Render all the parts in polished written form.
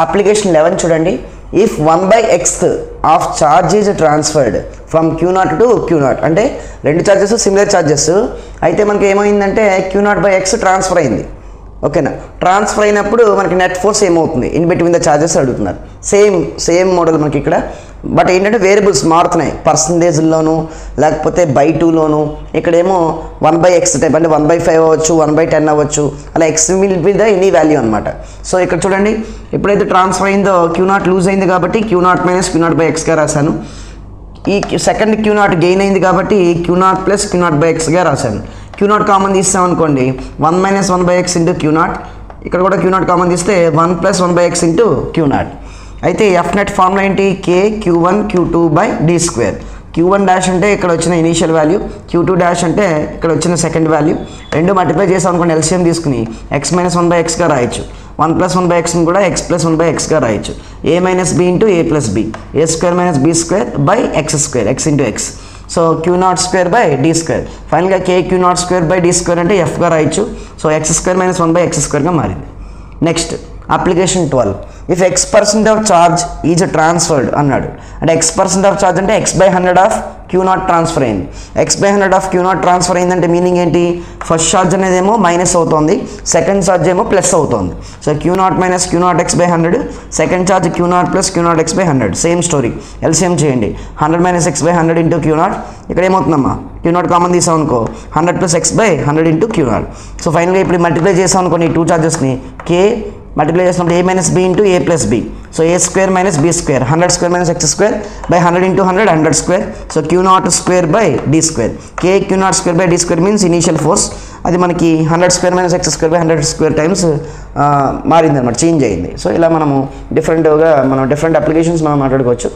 Application 11 చూడండి. If 1/x of charge is transferred from Q0 to Q0, అంటే రెండు charges similar charges అయితే మనకి ఏమైందంటే Q0/x ట్రాన్స్ఫర్ అయింది. ఓకేనా, ట్రాన్స్ఫర్ అయినప్పుడు మనకి నెట్ ఫోర్స్ ఏమవుతుంది ఇన్ బిట్వీన్ ద ఛార్జెస్ అడుగుతున్నారు. సేమ్ మోడల్ మనకి ఇక్కడ, బట్ ఏంటంటే వేరియబుల్స్ మారుతున్నాయి, పర్సంటేజ్లోను లేకపోతే బై 2లోను. ఇక్కడేమో 1/x టైప్, అంటే 1/5 అవ్వచ్చు, 1/10 అవ్వచ్చు, అలా x will be the any value అనమాట. సో ఇక్కడ చూడండి, ఎప్పుడైతే ట్రాన్స్ఫర్ అయిందో Q0 లూజ్ అయింది కాబట్టి Q0 మైనస్ Q0/xగా రాశాను. ఈ సెకండ్ Q0 గెయిన్ అయింది కాబట్టి Q0 ప్లస్ Q0/xగా రాశాను. Q0 common తీస్తామనుకోండి 1 minus 1/x into Q0, ఇక్కడ కూడా Q0 కామన్ తీస్తే 1 ప్లస్ 1/x ఇంటూ Q0. అయితే ఎఫ్ నెట్ ఫార్ములా ఏంటి? K Q1 Q2/d². Q1 dash అంటే ఇక్కడ వచ్చిన ఇనీషియల్ వాల్యూ, Q2 డాష్ అంటే ఇక్కడ వచ్చిన సెకండ్ వాల్యూ. రెండు మల్టిప్లై చేసాం అనుకోండి, ఎల్సిఎం తీసుకుని x మైనస్ 1/xగా రాయొచ్చు. 1 ప్లస్ 1/xని కూడా x ప్లస్ 1/xగా రాయొచ్చు. a minus b into a plus b, a² minus b²/x², x into x. So Q0² ఫైనల్గా K Q0² అంటే ఎఫ్గా రాయొచ్చు. సో x² మైనస్ 1/x²గా మారింది. Next application 12. If x% of charge is transferred అన్నాడు, అంటే x% of charge అంటే x/100 of Q0 transfer అయింది. x/100 of Q0 transfer అయిందంటే meaning ఏంటి? ఫస్ట్ ఛార్జ్ అనేది ఏమో మైనస్ అవుతుంది, సెకండ్ ఛార్జ్ ఏమో ప్లస్ అవుతుంది. So Q0 minus Q0x/100, second charge Q0 plus Q0x/100. Same story, LCM చేయండి. 100 మైనస్ x/100 ఇంటూ Q0, ఇక్కడ ఏమవుతుందమ్మా Q0 కామన్ తీసాం అనుకో 100 plus x/100 into Q0. So ఫైనల్గా ఇప్పుడు మల్టిప్లై చేసాం అనుకోండి ఈ టూ ఛార్జెస్ని, K మల్టిప్లై చేసినప్పుడు a minus b into a plus b. So a² minus b², 100² minus x²/100 into 100, 100². So Q0²/d². K Q0²/d² means initial force, అది మనకి 100² మైనస్ x²/100² టైమ్స్ మారింది అనమాట, చేంజ్ అయింది. సో ఇలా మనము డిఫరెంట్ అప్లికేషన్స్ మనం మాట్లాడుకోవచ్చు.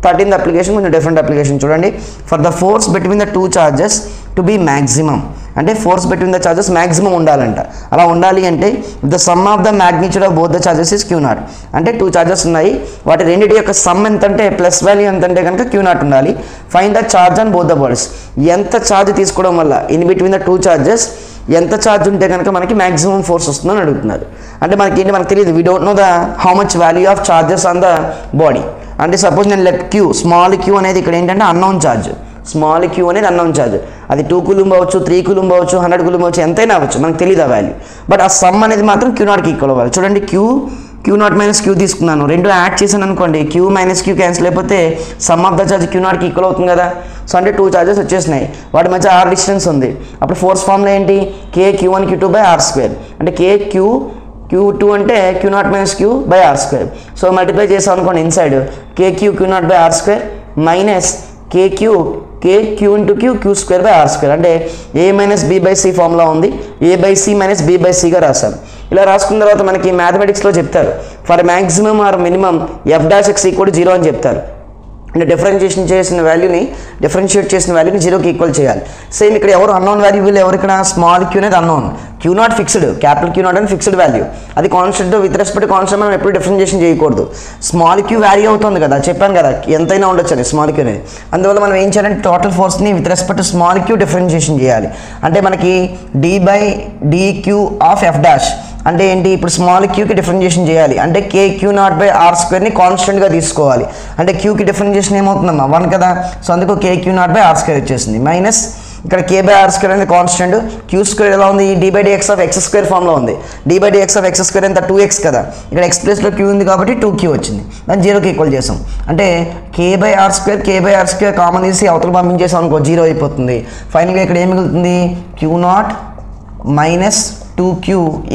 13th అప్లికేషన్ కొంచెం డిఫరెంట్ అప్లికేషన్ చూడండి. For the force between the two charges to be maximum, అంటే force between the charges maximum ఉండాలంట. అలా ఉండాలి అంటే the sum of the magnitude of both the charges is Q0. అంటే టూ ఛార్జెస్ ఉన్నాయి, వాటి రెండింటి యొక్క సమ్ ఎంత అంటే ప్లస్ వాల్యూ ఎంత అంటే కనుక Q0 ఉండాలి. Find the charge on both the bodies, ఎంత ఛార్జ్ తీసుకోవడం వల్ల in between the two charges ఎంత ఛార్జ్ ఉంటే కనుక మనకి మ్యాక్సిమం ఫోర్స్ వస్తుందని అడుగుతున్నారు. అంటే మనకి ఏంటి, మనకు తెలియదు, we don't know the how much value of charges on the body. అంటే సపోజ్ నేను లెట్ Q, స్మాల్ q అనేది ఇక్కడ ఏంటంటే అన్నోన్ ఛార్జ్, స్మాల్ q అనేది అన్నోన్ ఛార్జ్. అది 2 కూలుంబ్ అవ్వచ్చు, 3 కూలుంబ్ అవ్వచ్చు, 100 కూలుంబ్ అవ్వచ్చు, ఎంతైనా అవ్వచ్చు, మనకు తెలియదు ఆ వాల్యూ. బట్ ఆ సమ్ అనేది మాత్రం Q0కి ఈక్వల్ అవ్వాలి. చూడండి Q0 మైనస్ Q తీసుకున్నాను, రెండు యాడ్ చేశాను అనుకోండి, Q మైనస్ Q క్యాన్సిల్ అయిపోతే సమ్ ఆఫ్ ద ఛార్జ్ Q0కి ఈక్వల్ అవుతుంది కదా. సో అంటే టూ ఛార్జెస్ వచ్చేసినాయి, వాటి మధ్య r డిస్టెన్స్ ఉంది. అప్పుడు ఫోర్స్ ఫార్ములా ఏంటి? K Q1 Q2/r². అంటే K Q2 అంటే Q0 minus Q/r². So multiply చేసాం అనుకోండి inside KQ Q0/r² minus KQ into Q² అంటే a మైనస్ b/c ఫార్ములా ఉంది, a/c మైనస్ b/cగా రాశాను. ఇలా రాసుకున్న తర్వాత మనకి మ్యాథమెటిక్స్లో చెప్తారు for maximum are minimum f'(x) = 0 అని చెప్తారు. అంటే డిఫరెన్షియేట్ చేసిన వాల్యూని 0కి ఈక్వల్ చేయాలి. సేమ్ ఇక్కడ ఎవరు అన్నోన్ వాల్యూబుల్ ఎవరు? ఇక్కడ స్మాల్ q అనేది unknown, Q0 fixed, capital Q0 అని ఫిక్స్డ్ వాల్యూ, అది కాన్స్టెంట్. విత్ రెస్పెక్ట్ కాన్స్టెంట్ మనం ఎప్పుడు డిఫరెన్షియేషన్ చేయకూడదు. స్మాల్ q వ్యారీ అవుతుంది కదా, చెప్పాను కదా ఎంతైనా ఉండొచ్చు అని స్మాల్ q అనేది. అందువల్ల మనం ఏం చేయాలంటే టోటల్ ఫోర్స్ని with respect small q differentiation చేయాలి. అంటే మనకి d/dq ఆఫ్ f' అంటే ఏంటి? ఇప్పుడు స్మాల్ qకి డిఫరెన్షియేషన్ చేయాలి అంటే K Q0/r²ని కాన్స్టెంట్గా తీసుకోవాలి. అంటే qకి డిఫరెన్షియేషన్ ఏమవుతుందమ్మా 1 కదా. సో అందుకు K Q0/r² వచ్చేసింది మైనస్ ఇక్కడ K/r² అనేది కాన్స్టెంట్, Q² ఎలా ఉంది? d/dx ఆఫ్ x² ఫామ్లో ఉంది. d/dx ఆఫ్ x² ఎంత 2x కదా, ఇక్కడ x ప్లేస్లో q ఉంది కాబట్టి 2q వచ్చింది, దాన్ని 0కి ఈక్వల్ చేసాం. అంటే K/r² కామన్ తీసి అవతల పంపించేసాం అనుకో 0 అయిపోతుంది. ఫైనల్గా ఇక్కడ ఏం మిగులుతుంది? Q0 minus 2q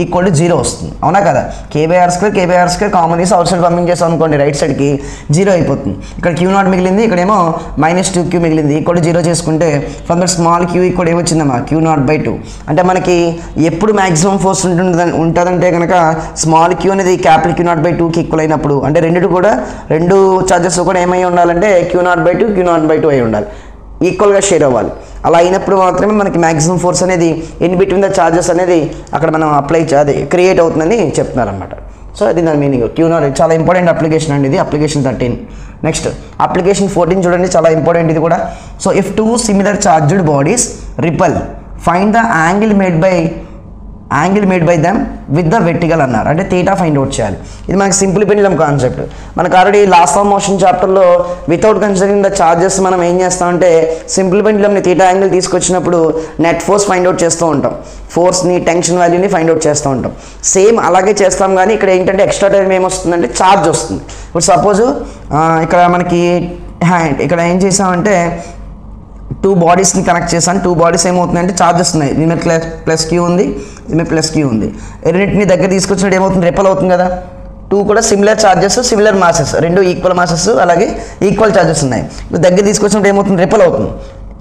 equal to 0 వస్తుంది, అవునా కదా. K/r² కామన్ తీసి అవుట్ సైడ్ పంపించేసాం అనుకోండి రైట్ సైడ్కి 0 అయిపోతుంది. ఇక్కడ Q0 మిగిలింది, ఇక్కడేమో మైనస్ 2q మిగిలింది, ఈక్వల్ టు 0 చేసుకుంటే from that small q equal ఏమొచ్చిందమ్మా Q0/2. అంటే మనకి ఎప్పుడు మ్యాక్సిమం ఫోర్స్ ఉంటుందంటే కనుక స్మాల్ q అనేది క్యాపిటల్ Q0/2కి ఈక్వల్ అయినప్పుడు, అంటే రెండు చార్జెస్ కూడా ఏమై ఉండాలంటే Q0/2 అయి ఉండాలి, ఈక్వల్గా షేర్ అవ్వాలి. అలా అయినప్పుడు మాత్రమే మనకి మ్యాక్సిమం ఫోర్స్ అనేది ఇన్ బిట్వీన్ ద చార్జెస్ అనేది అక్కడ మనం క్రియేట్ అవుతుందని చెప్తున్నారనమాట. సో అది దాని మీనింగ్. Q0 చాలా ఇంపార్టెంట్ అప్లికేషన్ అండి ఇది, అప్లికేషన్ 13. నెక్స్ట్ అప్లికేషన్ 14 చూడండి, చాలా ఇంపార్టెంట్ ఇది కూడా. So if 2 similar charged bodies ripple, find the angle made by angle made by them with the vertical అన్నారు. అంటే తీటా ఫైండ్ అవుట్ చేయాలి. ఇది మనకి సింపుల్ పెండ్యులమ్ కాన్సెప్ట్. మనకు ఆల్రెడీ లాస్ట్ ఆఫ్ మోషన్ చాప్టర్లో వితౌట్ కన్సిడరింగ్ ద చార్జెస్ మనం ఏం చేస్తామంటే సింపుల్ పెండ్యులమ్ని తీటా యాంగిల్ తీసుకొచ్చినప్పుడు నెట్ ఫోర్స్ ఫైండ్ అవుట్ చేస్తూ ఉంటాం, ఫోర్స్ని టెన్షన్ వాల్యూని ఫైండ్ అవుట్ చేస్తూ ఉంటాం. సేమ్ అలాగే చేస్తాం, కానీ ఇక్కడ ఏంటంటే ఎక్స్ట్రా టైం ఏమొస్తుందంటే ఛార్జ్ వస్తుంది. ఇప్పుడు సపోజు ఇక్కడ మనకి హ్యాండ్ ఇక్కడ ఏం చేసామంటే 2 బాడీస్ని కనెక్ట్ చేశాను. 2 బాడీస్ ఏమవుతుందంటే ఛార్జెస్ ఉన్నాయి. దీని మీద ప్లస్ క్యూ ఉంది, దీని మీద ప్లస్ క్యూ ఉంది. రెండింటిని దగ్గర తీసుకొచ్చినట్టు ఏమవుతుంది, రిపల్ అవుతుంది కదా. 2 కూడా similar charges, similar masses, 2 equal masses, అలాగే ఈక్వల్ ఛార్జెస్ ఉన్నాయి. దగ్గర తీసుకొచ్చినట్టు ఏమవుతుంది, రిపల్ అవుతుంది.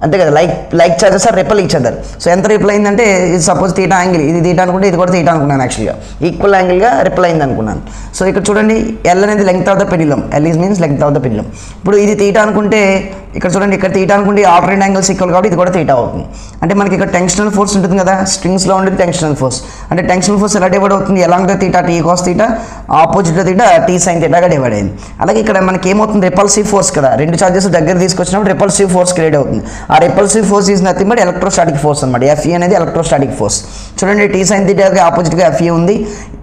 అంతే కదా, like charges are repel each other. So ఎంత రిపల్ అయిందంటే ఇది సపోజ్ తీటా యాంగిల్, ఇది తీటా అనుకుంటే ఇది కూడా తీటా అనుకున్నాను. యాక్చువల్గా ఈక్వల్ యాంగిల్గా రిపల్ అయింది అనుకున్నాను. సో ఇక్కడ చూడండి, ఎల్ అనేది length of the pendulum, L is means length of the pendulum. ఇప్పుడు ఇది తీటా అనుకుంటే ఇక్కడ చూడండి, ఇక్కడ తీటా అనుకుంటే ఆల్టర్నేట్ యాంగిల్స్ ఈక్వల్ కాబట్టి ఇది కూడా తీటా అవుతుంది. అంటే మనకి ఇక్కడ టెన్షనల్ ఫోర్స్ ఉంటుంది కదా, స్ట్రింగ్స్లో ఉండేది టెన్షనల్ ఫోర్స్. అంటే టెన్షనల్ ఫోర్స్ ఎలా డివైడ్ అవుతుంది, along the theta T cos theta, opposite theta T sine తీటాగా డివైడ్ అయింది. అలాగే ఇక్కడ మనకి ఏమవుతుంది, రిపల్సివ్ ఫోర్స్ కదా, 2 చార్జెస్ దగ్గర తీసుకొచ్చినప్పుడు రిపల్సివ్ ఫోర్స్ క్రియేట్ అవుతుంది. ఆ repulsive force is nothing but electrostatic force అనమాట. ఎఫ్ఈ అనేది ఎలక్ట్రోస్టాటిక్ ఫోర్స్. చూడండి, టీ సైన్ తీటాకి ఆపోజిట్గా ఎఫ్ఈ ఉంది.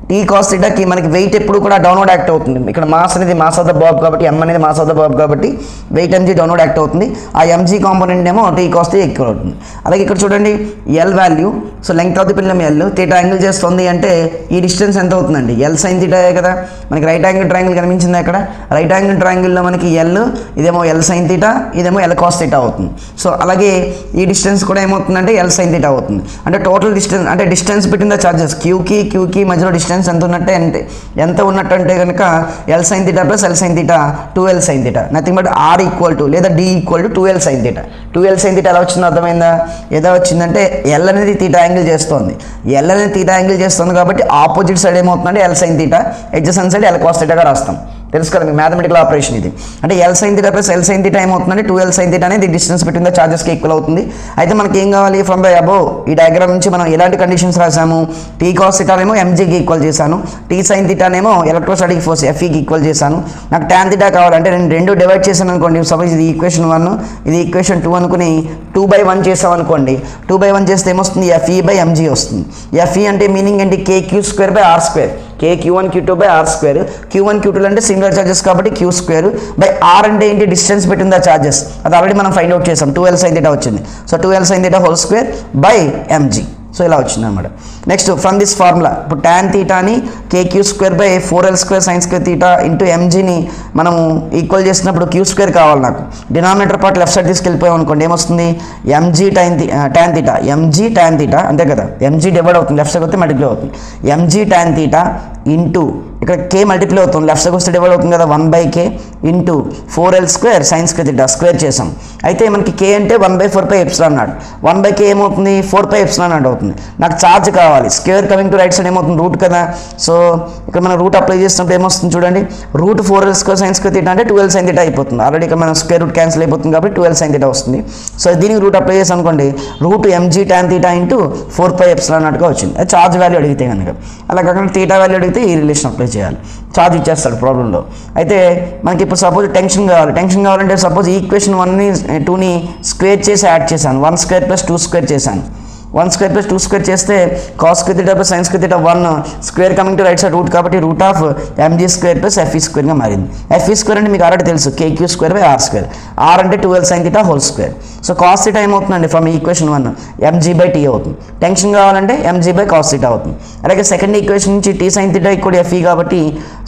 టీ కాస్ తీటాకి మనకి వెయిట్ ఎప్పుడు కూడా డౌన్వర్డ్ యాక్ట్ అవుతుంది. ఇక్కడ మాస్ అనేది మాస్ ఆఫ్ ద బాబ్ కాబట్టి, ఎం అనేది మాస్ ఆఫ్ ద బాబ్ కాబట్టి వెయిట్ ఎంజీ డౌన్వర్డ్ యాక్ట్ అవుతుంది. ఆ ఎంజీ కాంపోనెంట్ ఏమో టీ కాస్ టీ ఎక్కువ అవుతుంది. అలాగే ఇక్కడ చూడండి, L value, so length of the pendulum L, theta angle చేస్తుంది అంటే ఈ డిస్టెన్స్ ఎంత అవుతుందండి, ఎల్ సైన్ తీటాయే కదా. మనకి రైట్ యాంగిల్ ట్రయాంగిల్ కనిపించింది అక్కడ. రైట్ యాంగిల్ ట్రయాంగిల్లో మనకి ఎల్, ఇదేమో ఎల్ సైన్ తీటా, ఇదేమో ఎల్ కాస్ తీటా అవుతుంది. సో అలాగే ఈ డిస్టెన్స్ కూడా ఏమవుతుందంటే ఎల్ సైన్ తీటా అవుతుంది. అంటే టోటల్ డిస్టెన్స్, అంటే డిస్టెన్స్ బిట్వీన్ ద చార్జెస్ క్యూకి మధ్యలో డిస్టెన్స్ ఎంత ఉన్నట్టే, ఎంత ఉన్నట్టు అంటే కనుక L sine theta plus L sine theta 2L sine theta, nothing but R equal to లేదా D equal to 2L sine theta. 2L sine theta ఎలా వచ్చిందో అర్థమైందా? ఏదో వచ్చిందంటే ఎల్ అనేది తీటా యాంగిల్ చేస్తుంది, ఎల్ అనేది తీటా యాంగిల్ చేస్తుంది కాబట్టి ఆపోజిట్ సైడ్ ఏమవుతుందంటే L sine theta, adjacent side L cos తీటాగా రాస్తాం. తెలుసు కదా మీకు మ్యాథమెటికల్ ఆపరేషన్ ఇది. అంటే L sine theta plus L sine theta ఏమవుతుందంటే 2L సైన్ తీటా అనేది డిస్టెన్స్ బిట్వీన్ ద చార్జెస్కి ఈక్వల్ అవుతుంది. అయితే మనకి ఏం కావాలి, ఫ్రమ్ ద అబోవ్ ఈ డయాగ్రామ్ నుంచి మనం ఎలాంటి కండిషన్స్ రాసాము, టీ కాస్ తీటానేమో ఎంజీకి ఈక్వల్ చేశాను, టీ సైన్ తీటానేమో ఎలక్ట్రోస్టాటిక్ ఫోర్స్ ఎఫ్ఈకి ఈక్వల్ చేశాను. నాకు ట్యాన్ తీటా కావాలంటే నేను 2 డివైడ్ చేశాను అనుకోండి. సపోజ్ ఇది ఈక్వేషన్ 1, ఇది ఈక్వేషన్ 2 అనుకుని 2/1 చేసాం అనుకోండి. 2/1 చేస్తే ఏమొస్తుంది, FE/mg వస్తుంది. FE అంటే మీనింగ్ ఏంటి, KQ²/R². Q1 Q2 by R². Q1 Q2 అంటే సింగులర్ చార్జెస్ కాబట్టి Q² బై R అంటే ఏంటి, డిస్టెన్స్ బిట్వీన్ ద చార్జెస్. అది ఆల్రెడీ మనం ఫైండ్ అవుట్ చేసాం, 2L సైన్ తీటా వచ్చింది. So 2L sine theta whole square by mg. So ఇలా వచ్చింది అనమాట. నెక్స్ట్ ఫ్రమ్ దిస్ ఫార్ములా ఇప్పుడు tan తీటాని KQ²/4L² sin² తీటా ఇంటూ mgని మనం ఈక్వల్ చేసినప్పుడు Q² కావాలి నాకు. డినామినేటర్ పార్ట్ లెఫ్ట్ సైడ్ తీసుకెళ్ళిపోయాం అనుకోండి, ఏమొస్తుంది, mg tan theta, mg tan theta అంతే కదా, mg డివైడ్ అవుతుంది, లెఫ్ట్ సైడ్ వస్తే మల్టిప్లై అవుతుంది. mg tan తీటా ఇంటూ ఇక్కడ k మల్టిప్లై అవుతుంది, లెఫ్ట్ సైడ్ వస్తే డివైడ్ అవుతుంది కదా, 1/k into 4L² sin² theta square చేసాం. అయితే మనకి k అంటే 1/4πε అన్నాడు, 1/k ఏమవుతుంది, 4πε అన్నాడు అవుతుంది. నాకు ఛార్జ్ కావాలి, square coming to right side ఏమవుతుంది, రూట్ కదా. సో ఇక్కడ మనం రూట్ అప్లై చేసినప్పుడు ఏమొస్తుంది చూడండి, రూట్ 4L² sin² తీటా అంటే 2L sin తీటా అయిపోతుంది. ఆల్రెడీ ఇక్కడ మనం స్క్వేర్ రూట్ క్యాన్సిల్ అయిపోతుంది కాబట్టి 2L sin తీటా వస్తుంది. సో దీనికి రూట్ అప్లై చేసి అనుకోండి, root mg tan theta into 4πε అన్నట్టుగా వచ్చింది. అది ఛార్జ్ వాల్యూ అడిగితే కనుక, అలా కాకుండా తీటా వాల్యూ అడిగితే ఈ రిలేషన్ అప్లై చేయాలి, ఛార్జ్ ఇచ్చేస్తాడు ప్రాబ్లంలో. అయితే మనకి ఇప్పుడు సపోజ్ టెన్షన్ కావాలంటే సపోజ్ ఈక్వేషన్ 1ని 2ని స్క్వేర్ చేసి యాడ్ చేశాను, 1² + 2² చేశాను. 1² + 2² చేస్తే cos² theta plus sin² theta 1 square coming to right side root కాబట్టి రూట్ ఆఫ్ mg² + FE²గా మారింది. FE² అంటే మీకు ఆల్రెడీ తెలుసు, KQ²/R². R అంటే 2L sin theta whole square. So cos theta ఏమవుతుందండి, ఫ్రమ్ ఈక్వేషన్ 1 mg/t అవుతుంది. టెన్షన్ కావాలంటే mg/cos తీటా అవుతుంది. అలాగే సెకండ్ ఈక్వేషన్ నుంచి t sin తీటా = FE కాబట్టి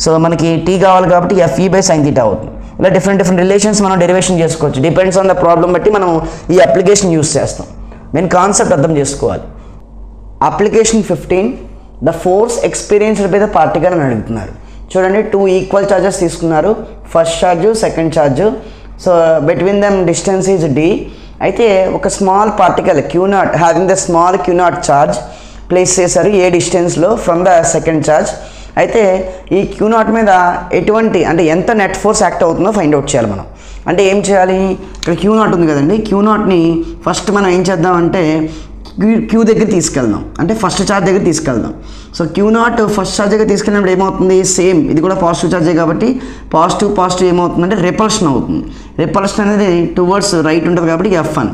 సో మనకి t కావాలి కాబట్టి FE/sin తీటా అవుతుంది. ఇలా డిఫరెంట్ రిలేషన్స్ మనం డెరివేషన్ చేసుకోవచ్చు, డిపెండ్స్ ఆన్ ద ప్రాబ్లం బట్టి మనం ఈ అప్లికేషన్ యూస్ చేస్తాం. మెయిన్ కాన్సెప్ట్ అర్థం చేసుకోవాలి. Application 15 the force experienced by the particle అని అడుగుతున్నారు. చూడండి, 2 ఈక్వల్ చార్జెస్ తీసుకున్నారు, first charge second charge. So between them distance is d. అయితే ఒక small particle Q0 having the small Q0 charge place చేశారు ఏ డిస్టెన్స్లో ఫ్రమ్ ద సెకండ్ ఛార్జ్. అయితే ఈ Q0 మీద ఎటువంటి అంటే ఎంత నెట్ ఫోర్స్ యాక్ట్ అవుతుందో ఫైండ్ అవుట్ చేయాలి మనం. అంటే ఏం చేయాలి, ఇక్కడ Q0 ఉంది కదండి, Q0ని ఫస్ట్ మనం ఏం చేద్దామంటే Q దగ్గర తీసుకెళ్దాం, అంటే ఫస్ట్ ఛార్జ్ దగ్గర తీసుకెళ్దాం. సో Q0 ఫస్ట్ ఛార్జ్ దగ్గర తీసుకెళ్ళినప్పుడు ఏమవుతుంది, సేమ్ ఇది కూడా పాజిటివ్ ఛార్జే కాబట్టి పాజిటివ్ ఏమవుతుందంటే రిపల్షన్ అవుతుంది. రిపల్షన్ అనేది టువర్డ్స్ రైట్ ఉంటుంది కాబట్టి F1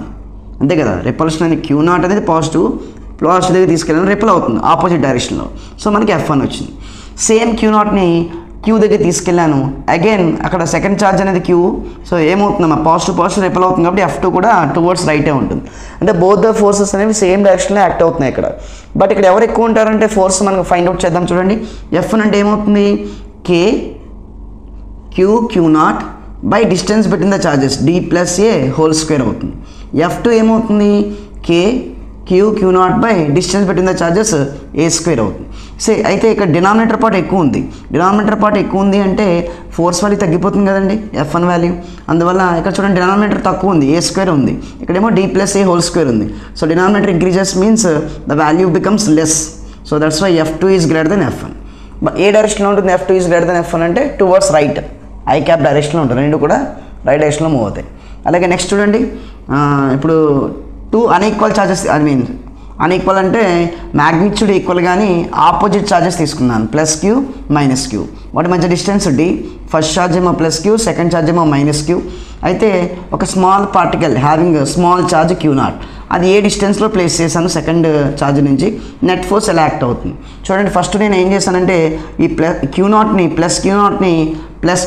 అంతే కదా. రిపల్షన్ అనేది Q0 అనేది పాజిటివ్, పాజిటివ్ దగ్గర తీసుకెళ్ళాను రిపెల్ అవుతుంది ఆపోజిట్ డైరెక్షన్లో. సో మనకి F1 వచ్చింది. సేమ్ Q0ని Q దగ్గర తీసుకెళ్ళాను, అగైన్ అక్కడ సెకండ్ ఛార్జ్ అనేది Q. సో ఏమవుతుందమ్మా పాజిటివ్ రిపెల్ అవుతుంది కాబట్టి F2 కూడా టువర్డ్స్ రైటే ఉంటుంది. అంటే బోత్ ద ఫోర్సెస్ అనేవి సేమ్ డైరెక్షన్లో యాక్ట్ అవుతున్నాయి ఇక్కడ. బట్ ఇక్కడ ఎవరు ఎక్కువ ఉంటారంటే ఫోర్స్ మనకు ఫైండ్ అవుట్ చేద్దాం చూడండి. F1 అంటే ఏమవుతుంది K Q0 by distance between the charges D+A whole square అవుతుంది. F2 ఏమవుతుంది K Q0 by distance between the charges A² అవుతుంది. అయితే ఇక్కడ డినామినేటర్ పార్ట్ ఎక్కువ ఉంది అంటే ఫోర్స్ వాల్యూ తగ్గిపోతుంది కదండి F1 వాల్యూ. అందువల్ల ఇక్కడ చూడండి డినామినేటర్ తక్కువ ఉంది, A² ఉంది, ఇక్కడేమో D+A హోల్ స్క్వేర్ ఉంది. So denominator increases means the value becomes less. So that's why F2 is greater than F1. ఏ డైరెక్షన్లో ఉంటుంది F2 is greater than F1 అంటే టువర్డ్స్ రైట్, ఐ క్యాప్ డైరెక్షన్లో ఉంటుంది, రెండు కూడా రైట్ డైరెక్షన్లో మూవ్ అవుతాయి. అలాగే నెక్స్ట్ చూడండి, ఇప్పుడు 2 అన్ఈక్వల్ ఛార్జెస్, అన్ఈక్వల్ అంటే మ్యాగ్నిట్యూడ్ ఈక్వల్ కానీ ఆపోజిట్ ఛార్జెస్ తీసుకున్నాను, +Q -Q. వాటి మధ్య డిస్టెన్స్ D. ఫస్ట్ ఛార్జ్ ఏమో +Q, సెకండ్ ఛార్జ్ ఏమో -Q. అయితే ఒక small particle having small charge Q0, అది ఏ డిస్టెన్స్లో ప్లేస్ చేశాను సెకండ్ ఛార్జ్ నుంచి, నెట్ ఫోర్స్ ఎలా యాక్ట్ అవుతుంది చూడండి. ఫస్ట్ నేను ఏం చేశానంటే ఈ Q0ని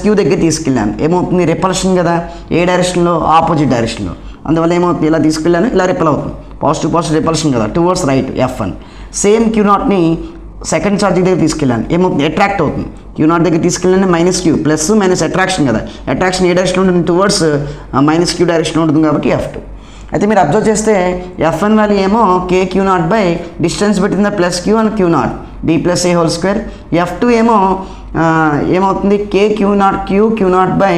+Q దగ్గర తీసుకెళ్ళాను. ఏమవుతుంది రిపల్షన్ కదా, ఏ డైరెక్షన్లో ఆపోజిట్ డైరెక్షన్లో. అందువల్ల ఏమవుతుంది ఇలా తీసుకెళ్ళాను, ఇలా రిపెల్ అవుతుంది, పాజిటివ్ రిపల్షన్ కదా టువర్డ్స్ రైట్ F1. సేమ్ Q0ని సెకండ్ ఛార్జ్ దగ్గర తీసుకెళ్ళాను, ఏమవుతుంది అట్రాక్ట్ అవుతుంది. Q0 దగ్గర తీసుకెళ్ళాను -Q, ప్లస్ మైనస్ అట్రాక్షన్ కదా, అట్రాక్షన్ ఏ డైరెక్షన్లో ఉంటుంది టువర్డ్స్ -Q డైరెక్షన్లో ఉంటుంది కాబట్టి F2. అయితే మీరు అబ్జర్వ్ చేస్తే F1 వాల్యూ ఏమో K Q0 by distance between the +Q and Q0 D+A whole square. F2 ఏమో ఏమవుతుంది K Q0 బై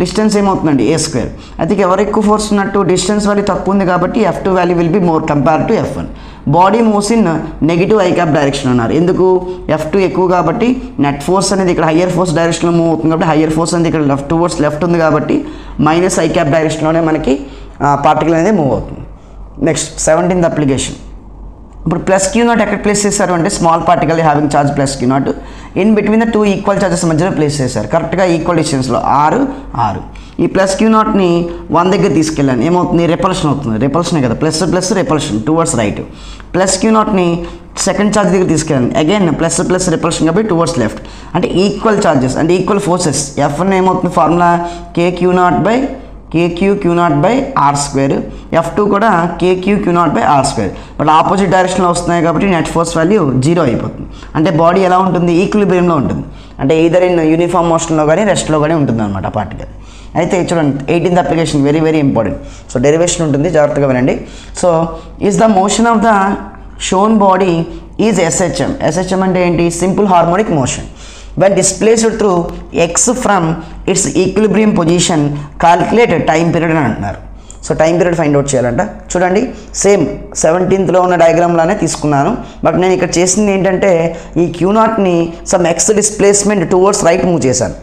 డిస్టెన్స్ ఏమవుతుందండి A². అయితే ఎవరు ఎక్కువ ఫోర్స్ ఉన్నట్టు డిస్టెన్స్ వాల్యూ తక్కువ ఉంది కాబట్టి F2 value will be more compare to F1. Body moves in negative I cap direction అన్నారు. ఎందుకు F2 ఎక్కువ కాబట్టి నెట్ ఫోర్స్ అనేది ఇక్కడ హయ్యర్ ఫోర్స్ డైరెక్షన్లో మూవ్ అవుతుంది కాబట్టి హయ్యర్ ఫోర్స్ అనేది ఇక్కడ లెఫ్ట్ ఉంది కాబట్టి -I క్యాప్ డైరెక్షన్లోనే మనకి పార్టికల్ అనేది మూవ్ అవుతుంది. Next 17th application. ఇప్పుడు +Q0 ఎక్కడ ప్లేస్ చేశారు అంటే small particle having charge +Q0 in between the 2 equal charges మధ్యలో ప్లేస్ చేశారు, కరెక్ట్గా ఈక్వల్ డిస్టెన్స్లో 6. ఈ +Q0ని 1 దగ్గర తీసుకెళ్ళాను, ఏమవుతుంది రిపల్షన్ అవుతుంది, రిపల్షనే కదా ప్లస్ రిపల్షన్ టువర్డ్స్ రైట్. +Q0ని సెకండ్ ఛార్జ్ దగ్గర తీసుకెళ్ళాను, అగైన్ ప్లస్ రిపల్షన్ కాబట్టి టువర్డ్స్ లెఫ్ట్. అంటే ఈక్వల్ ఛార్జెస్ అంటే ఈక్వల్ ఫోర్సెస్. F1 ఏమవుతుంది formula K Q0 by R². F2 కూడా K Q0 by R². But opposite డైరెక్షన్లో వస్తున్నాయి కాబట్టి నెట్ ఫోర్స్ వాల్యూ 0 అయిపోతుంది. అంటే బాడీ ఎలా ఉంటుంది ఈక్విలిబ్రియంలో ఉంటుంది, అంటే ఈదర్ ఇన్ యూనిఫామ్ మోషన్లో కానీ రెస్ట్లో కానీ ఉంటుంది అనమాట పార్టికల్. అయితే చూడండి 18th application very important. So derivation ఉంటుంది, జాగ్రత్తగా వినండి. So is the motion of the shown body is SHM అంటే ఏంటి, simple harmonic motion. When displaced through X from its equilibrium position, calculate time period అని అంటున్నారు. So time period find out చేయాలంట. చూడండి same 17th ఉన్న డయాగ్రామ్లానే తీసుకున్నాను, but నేను ఇక్కడ చేసింది ఏంటంటే ఈ Q0ని sum X displacement towards right move చేశాను.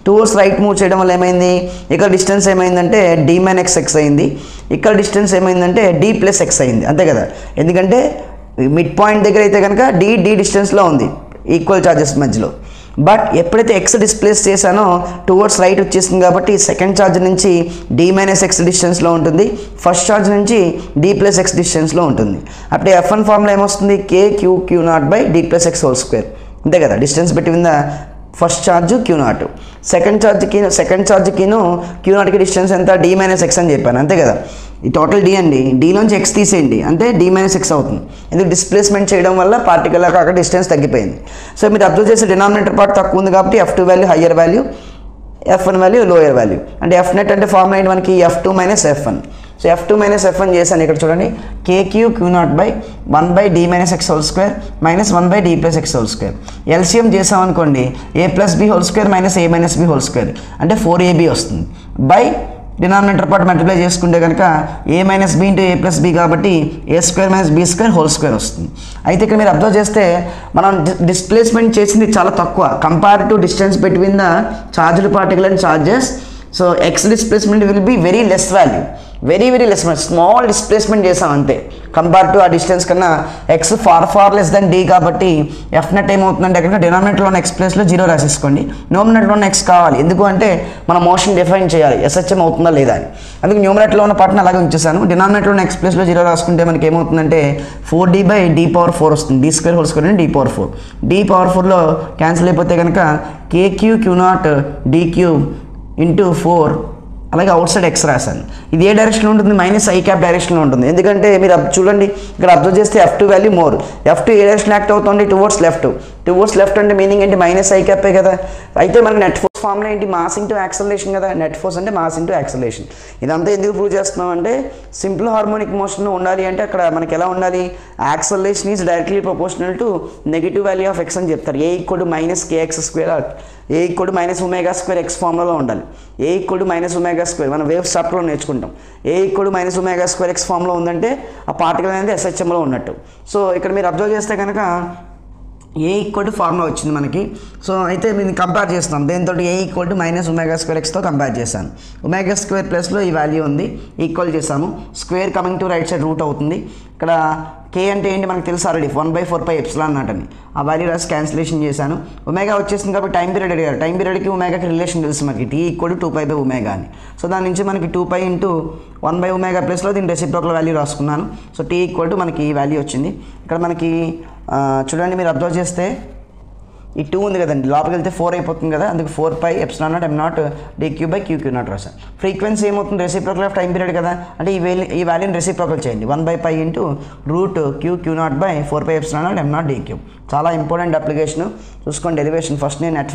టువర్డ్స్ రైట్ మూవ్ చేయడం వల్ల ఏమైంది, ఇక్కడ డిస్టెన్స్ ఏమైందంటే D-X అయింది, ఇక్కడ డిస్టెన్స్ ఏమైందంటే D+X అయింది, అంతే కదా. ఎందుకంటే మిడ్ పాయింట్ దగ్గర అయితే కనుక D డిస్టెన్స్లో ఉంది ఈక్వల్ ఛార్జెస్ మధ్యలో. బట్ ఎప్పుడైతే X డిస్ప్లేస్ చేశానో టువర్డ్స్ రైట్ వచ్చేసింది కాబట్టి సెకండ్ ఛార్జ్ నుంచి D-X డిస్టెన్స్లో ఉంటుంది, ఫస్ట్ ఛార్జ్ నుంచి D+X డిస్టెన్స్లో ఉంటుంది. అప్పుడే F1 ఫార్ములా ఏమొస్తుంది K Q0 by D+X whole square, అంతే కదా. Distance between the first charge Q0, second ఛార్జ్కిను Q0కి డిస్టెన్స్ ఎంత D-X అని చెప్పాను, అంతే కదా. ఈ టోటల్ D అండి, Dలోంచి X తీసేయండి అంటే D-X అవుతుంది. ఎందుకు డిస్ప్లేస్మెంట్ చేయడం వల్ల పార్టికల్ అక్కడ డిస్టెన్స్ తగ్గిపోయింది. సో మీరు అబ్జర్వ్ చేసే డినామినేటర్ పార్ట్ తక్కువ ఉంది కాబట్టి F2 value higher value, F1 value lower value. అంటే F net అంటే ఫార్ములా ఏంటి మనకి F2 - F1. So F2 - F1 చేశాను ఇక్కడ చూడండి, K Q0 by 1 by D-X whole square -1 by D+X whole square. LCM చేసామనుకోండి A+B whole square -A - B whole square అంటే 4AB వస్తుంది. బై డినామినేటర్ పార్ట్ మల్టిప్లై చేసుకుంటే కనుక A - B ఇంటూ A+B కాబట్టి A² - B² whole square వస్తుంది. అయితే ఇక్కడ మీరు అబ్జర్వ్ చేస్తే మనం డిస్ప్లేస్మెంట్ చేసింది చాలా తక్కువ compare to distance between the charged particle and charges. So x displacement will be very less value, very less, small displacement చేసాం అంతే కంపేర్ టు ఆ డిస్టెన్స్ కన్నా. X far less than d కాబట్టి ఎఫ్ నెట్ ఏమవుతుందంటే అక్కడ డినామినేటర్లో ఉన్న X ప్లేస్లో 0 రాసేసుకోండి. న్యూమినేటర్లో ఉన్న ఎక్స్ కావాలి, ఎందుకు అంటే మన మోషన్ డిఫైన్ చేయాలి ఎస్హెచ్ఎం అవుతుందా లేదా అని. అందుకు న్యూమినేటర్లో ఉన్న పార్ట్ని అలాగే ఉంచేసాను. డినామినేటర్లో ఉన్న ఎక్స్ ప్లేస్లో 0 రాసుకుంటే మనకి ఏమవుతుందంటే 4d/d⁴ వస్తుంది. d² అని d⁴. d⁴లో క్యాన్సిల్ అయిపోతే కనుక k³ d³ ఇంటూ 4 అలాగే అవుట్ సైడ్ ఎక్స్ రాశాను. ఇది ఏ డైరెక్షన్లో ఉంటుంది? -i డైరెక్షన్లో ఉంటుంది. ఎందుకంటే మీరు చూడండి ఇక్కడ అబ్జర్వ్ చేస్తే F2 వాల్యూ మోర్. F2 ఏ డైరెక్షన్ యాక్ట్ అవుతుంది? టువర్డ్స్ లెఫ్ట్ అంటే మీనింగ్ ఏంటి? -i కదా. అయితే మనకి నెట్ ఫోర్స్ ఫార్ములా ఏంటి? మాస్ ఇంటూ యాక్సలరేషన్ కదా. నెట్ ఫోర్స్ అంటే మాస్ ఇంటూ యాక్సలరేషన్. ఇదంతా ఎందుకు ప్రూవ్ చేస్తున్నాం అంటే సింపుల్ హార్మోనిక్ మోషన్ ఉండాలి అంటే అక్కడ మనకి ఎలా ఉండాలి? Acceleration is directly proportional to negative value of X అని చెప్తారు. a = -kx², a = -ω² ఎక్స్ ఫార్ములాలో ఉండాలి. a = -ω², మనం వేవ్ చాప్టర్లో నేర్చుకుంటాం. a = -ω² ఎక్స్ ఫార్ములా ఉందంటే ఆ పార్టికల్ అనేది ఎస్హెచ్ఎంలో ఉన్నట్టు. సో ఇక్కడ మీరు అబ్జర్వ్ చేస్తే కనుక a = ఫార్ములా వచ్చింది మనకి. సో అయితే నేను కంపేర్ చేస్తున్నాం దేంతో? a = -ω² ఎక్స్తో కంపేర్ చేశాను. ω² ప్లస్లో ఈ వాల్యూ ఉంది, ఈక్వల్ చేసాము. Square coming to right side root అవుతుంది. ఇక్కడ k అంటే ఏంటి మనకు తెలుసు ఆల్రెడీ, 1/4πε అని. ఆ వాల్యూ రాసి క్యాన్సిలేషన్ చేశాను. ఒమేగా వచ్చేసింది కాబట్టి టైం పీరియడ్ అడిగారు. టైం పీరియడ్కి ఒమేగాకి రిలేషన్ తెలుసు మనకి, t = 2π/ω అని. సో దాని నుంచి మనకి 2π × 1/ω ప్లస్లో దీని రెసిప్రోకల్ వాల్యూ రాసుకున్నాను. సో t = మనకి ఈ వాల్యూ వచ్చింది. ఇక్కడ మనకి చూడండి మీరు అబ్జర్వ్ చేస్తే ఈ 2 ఉంది కదండి, లోపలికి వెళ్తే 4 అయిపోతుంది కదా. అందుకు 4πε0m0 dq/q² రాశాను. ఫ్రీక్వెన్సీ ఏమవుతుంది? రెసిప్రోకల్ ఆఫ్ టైం పీరియడ్ కదా, అంటే ఈ వాల్యూని రెసిప్రోకల్ చేయండి. 1/π × √q/4πε0m0 dq. చాలా ఇంపార్టెంట్ అప్లికేషన్ చూసుకోండి. డెరివేషన్ ఫస్ట్ నేను నెట్